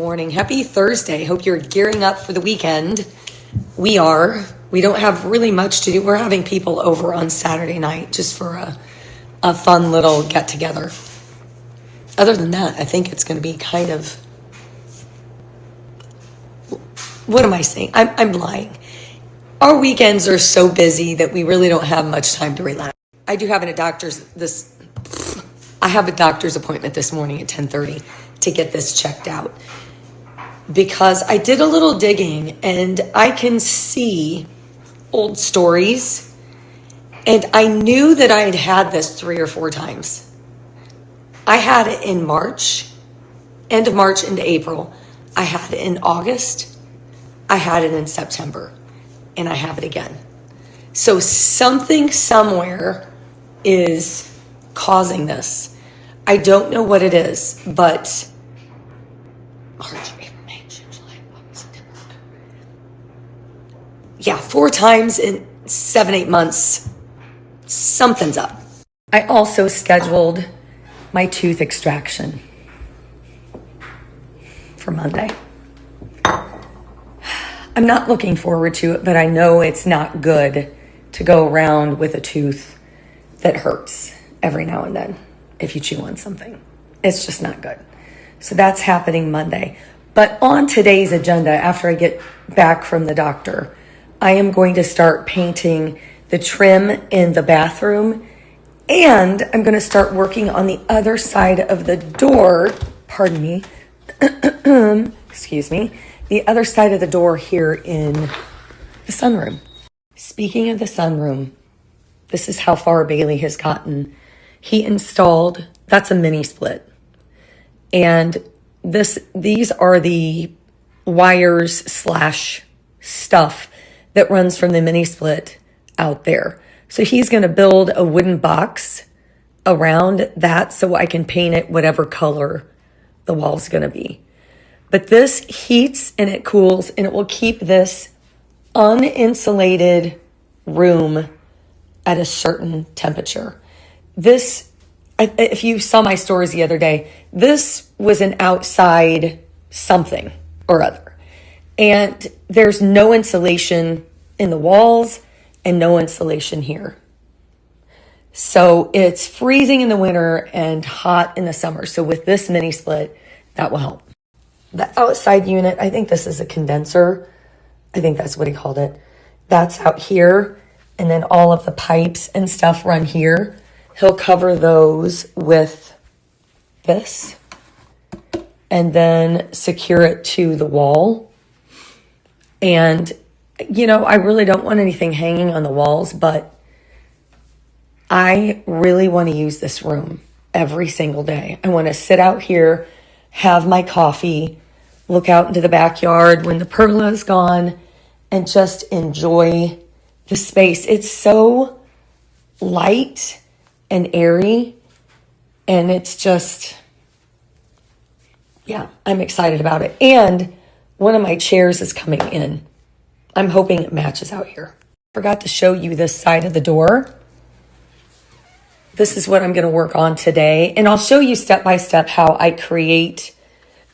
Morning. Happy Thursday. Hope you're gearing up for the weekend. We are. We don't have really much to do. We're having people over on Saturday night just for a fun little get together. Other than that, I think it's going to be kind of, what am I saying? I'm lying. Our weekends are so busy that we really don't have much time to relax. I have a doctor's appointment this morning at 10:30 to get this checked out, because I did a little digging and I can see old stories, and I knew that I had this 3 or 4 times. I had it in March, end of March into April. I had it in August. I had it in September, and I have it again. So something somewhere is causing this. I don't know what it is, but March, April, May, June, July, August, September. Yeah, 4 times in 7-8 months. Something's up. I also scheduled my tooth extraction for Monday. I'm not looking forward to it, but I know it's not good to go around with a tooth that hurts every now and then if you chew on something. It's just not good. So that's happening Monday. But on today's agenda, after I get back from the doctor, I am going to start painting the trim in the bathroom, and I'm going to start working on the other side of the door, pardon me, excuse me, the other side of the door here in the sunroom. Speaking of the sunroom, this is how far Bailey has gotten. He installed, that's a mini split. And these are the wires / stuff that runs from the mini split out there. So he's going to build a wooden box around that so I can paint it whatever color the wall's going to be. But this heats and it cools, and it will keep this uninsulated room at a certain temperature. This, if you saw my stories the other day, this was an outside something or other. And there's no insulation in the walls and no insulation here. So it's freezing in the winter and hot in the summer. So with this mini split, that will help. The outside unit, I think this is a condenser. I think that's what he called it. That's out here. And then all of the pipes and stuff run here. He'll cover those with this and then secure it to the wall. And, you know, I really don't want anything hanging on the walls, but I really want to use this room every single day. I want to sit out here, have my coffee, look out into the backyard when the pergola is gone, and just enjoy the space. It's so light and airy, and it's just, yeah, I'm excited about it. And one of my chairs is coming in. I'm hoping it matches out here. Forgot to show you this side of the door. This is what I'm going to work on today, and I'll show you step by step how I create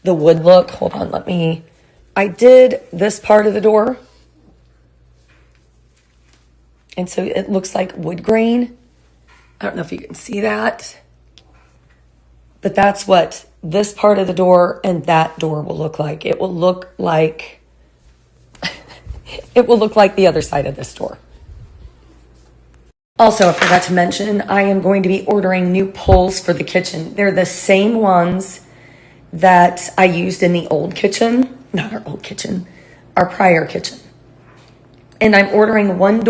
the wood look. Hold on, I did this part of the door, and so it looks like wood grain. I don't know if you can see that, but that's what this part of the door and that door will look like. It will look like it will look like the other side of this door. Also, I forgot to mention, I am going to be ordering new poles for the kitchen. They're the same ones that I used in the old kitchen, not our old kitchen, our prior kitchen. And I'm ordering one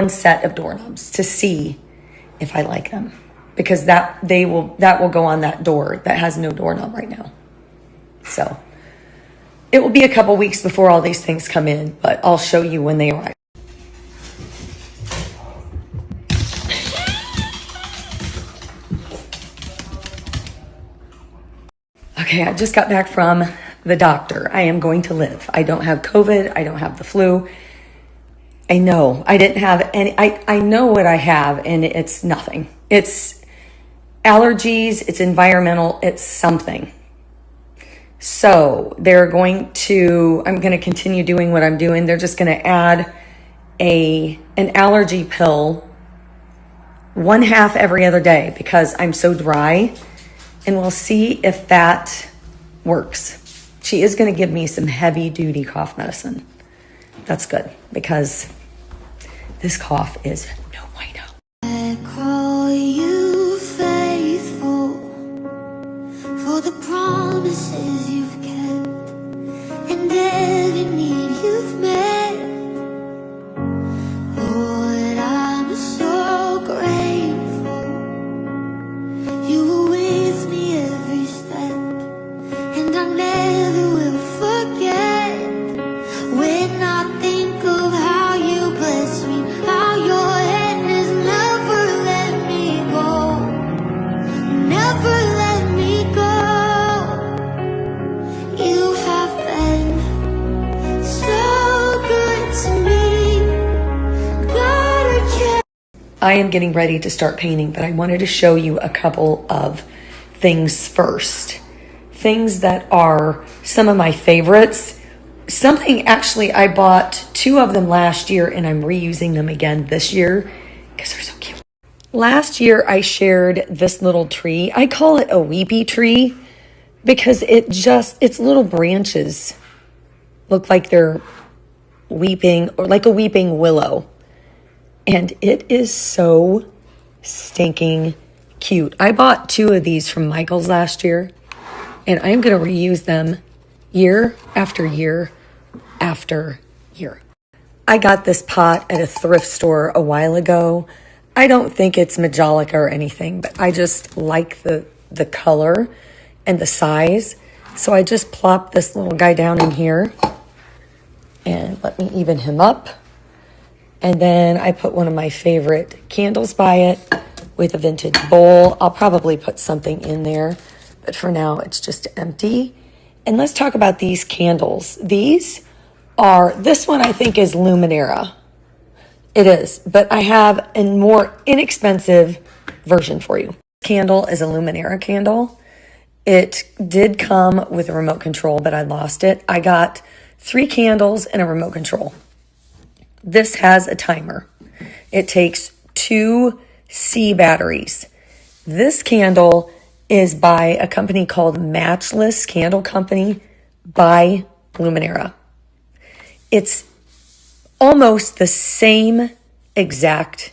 set of doorknobs to see if I like them, because that will go on that door that has no doorknob right now. So it will be a couple weeks before all these things come in, but I'll show you when they arrive. Okay, I just got back from the doctor. I am going to live. I don't have COVID. I don't have the flu. I know I didn't have any. I know what I have, and it's nothing. It's allergies. It's environmental. It's something. So I'm going to continue doing what I'm doing. They're just going to add an allergy pill 1/2 every other day because I'm so dry, and we'll see if that works. She is going to give me some heavy duty cough medicine. That's good because this cough is no bueno. I call you faithful for the promises you've kept and every need you've met. Lord, I'm so grateful you were with me every step, and I never will forget when I think of how you bless me, how your hand has never let me go, never let me go. You have been so good to me. God, I can't. I am getting ready to start painting, but I wanted to show you a couple of things first. Things that are some of my favorites. Something actually, I bought 2 of them last year and I'm reusing them again this year because they're so cute. Last year I shared this little tree. I call it a weepy tree because its little branches look like they're weeping, or like a weeping willow. And it is so stinking cute. I bought 2 of these from Michael's last year, and I'm going to reuse them year after year after year. I got this pot at a thrift store a while ago. I don't think it's Majolica or anything, but I just like the color and the size. So I just plopped this little guy down in here, and let me even him up. And then I put one of my favorite candles by it with a vintage bowl. I'll probably put something in there, but for now it's just empty. And let's talk about these candles. This one I think is Luminera. It is, but I have a more inexpensive version for you. This candle is a Luminera candle. It did come with a remote control, but I lost it. I got 3 candles and a remote control. This has a timer. It takes 2 C batteries. This candle is by a company called Matchless Candle Company by Luminera. It's almost the same exact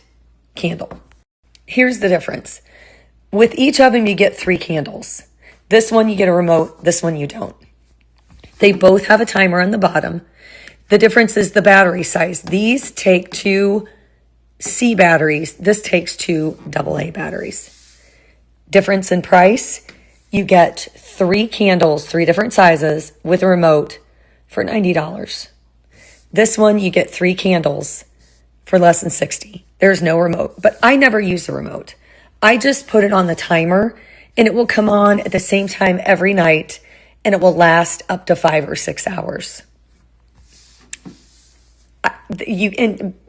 candle. Here's the difference. With each of them, you get 3 candles. This one, you get a remote. This one, you don't. They both have a timer on the bottom. The difference is the battery size. These take 2 C batteries. This takes 2 AA batteries. Difference in price, you get 3 candles, 3 different sizes with a remote for $90. This one, you get 3 candles for less than $60. There's no remote, but I never use the remote. I just put it on the timer and it will come on at the same time every night, and it will last up to 5 or 6 hours.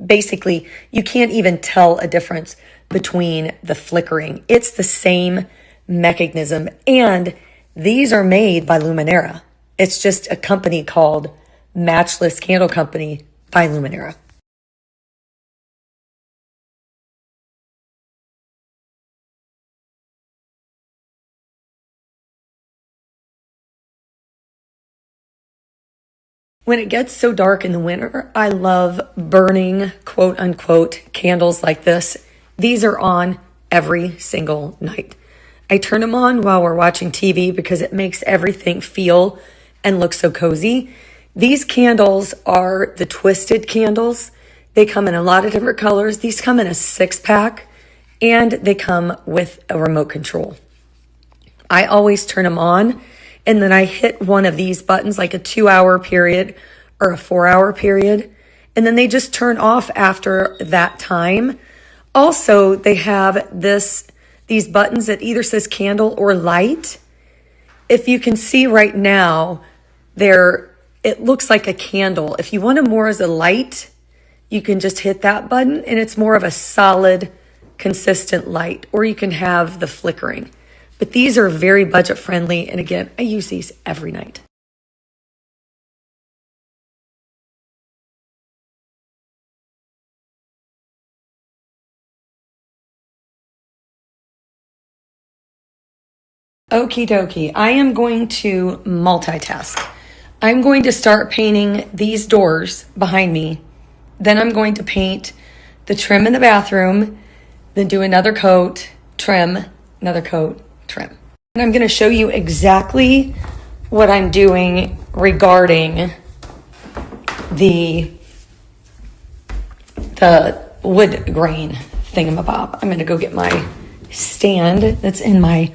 Basically, you can't even tell a difference between the flickering. It's the same mechanism, and these are made by Luminera. It's just a company called Matchless Candle Company by Luminera. When it gets so dark in the winter, I love burning, quote unquote, candles like this. These are on every single night. I turn them on while we're watching TV because it makes everything feel and look so cozy. These candles are the twisted candles. They come in a lot of different colors. These come in a 6-pack, and they come with a remote control. I always turn them on, and then I hit one of these buttons, like a 2-hour period or a 4-hour period, and then they just turn off after that time. Also, they have these buttons that either says candle or light. If you can see right now, it looks like a candle. If you want it more as a light, you can just hit that button, and it's more of a solid, consistent light, or you can have the flickering. But these are very budget friendly. And again, I use these every night. Okie dokie. I am going to multitask. I'm going to start painting these doors behind me. Then I'm going to paint the trim in the bathroom, then do another coat, trim, another coat, trim. And I'm going to show you exactly what I'm doing regarding the wood grain thingamabob. I'm going to go get my stand that's in my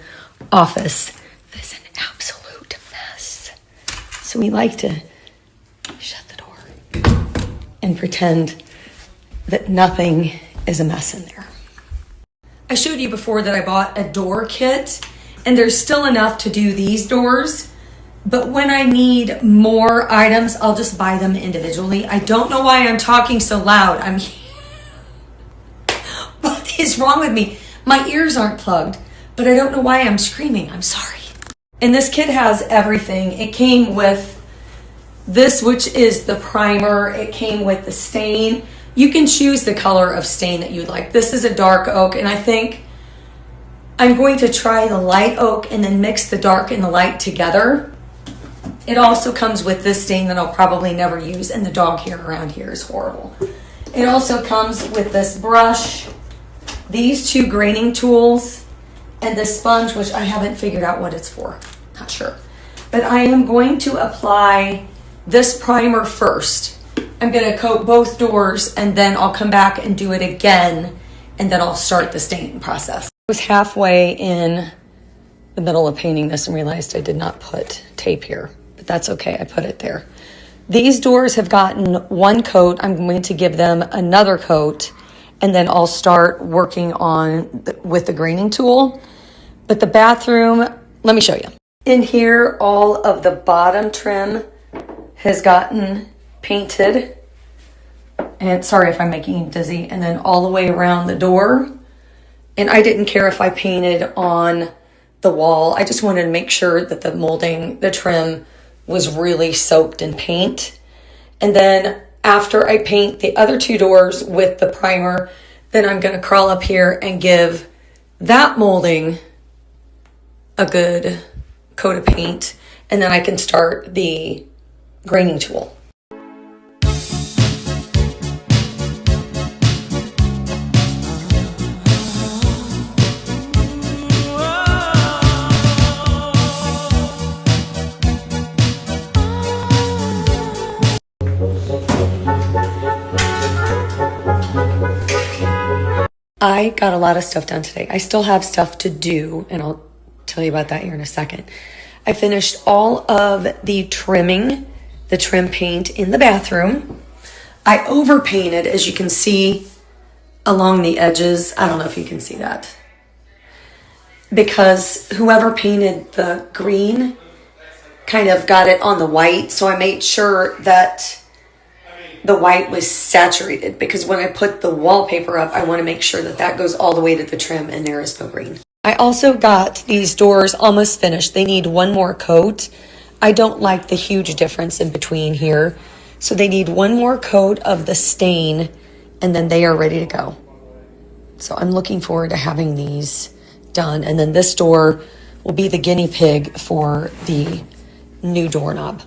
office. This is an absolute mess. So we like to shut the door and pretend that nothing is a mess in there. I showed you before that I bought a door kit, and there's still enough to do these doors, but when I need more items, I'll just buy them individually. I don't know why I'm talking so loud. What is wrong with me? My ears aren't plugged, but I don't know why I'm screaming. I'm sorry. And this kit has everything. It came with this, which is the primer. It came with the stain. You can choose the color of stain that you'd like. This is a dark oak, and I think I'm going to try the light oak and then mix the dark and the light together. It also comes with this stain that I'll probably never use, and the dog hair around here is horrible. It also comes with this brush, these two graining tools, and this sponge, which I haven't figured out what it's for. Not sure. But I am going to apply this primer first. I'm going to coat both doors, and then I'll come back and do it again, and then I'll start the staining process. I was halfway in the middle of painting this and realized I did not put tape here, but that's okay. I put it there. These doors have gotten one coat. I'm going to give them another coat, and then I'll start working on with the graining tool. But the bathroom, let me show you. In here, all of the bottom trim has gotten painted. And sorry if I'm making you dizzy. And then all the way around the door. And I didn't care if I painted on the wall. I just wanted to make sure that the molding, the trim, was really soaked in paint. And then after I paint the other two doors with the primer, then I'm going to crawl up here and give that molding a good coat of paint, and then I can start the graining tool. I got a lot of stuff done today. I still have stuff to do, and I'll tell you about that here in a second. I finished all of the trimming, the trim paint in the bathroom. I overpainted, as you can see, along the edges. I don't know if you can see that. Because whoever painted the green kind of got it on the white, so I made sure that the white was saturated, because when I put the wallpaper up, I want to make sure that that goes all the way to the trim and there is no green. I also got these doors almost finished. They need one more coat. I don't like the huge difference in between here. So they need one more coat of the stain, and then they are ready to go. So I'm looking forward to having these done. And then this door will be the guinea pig for the new doorknob.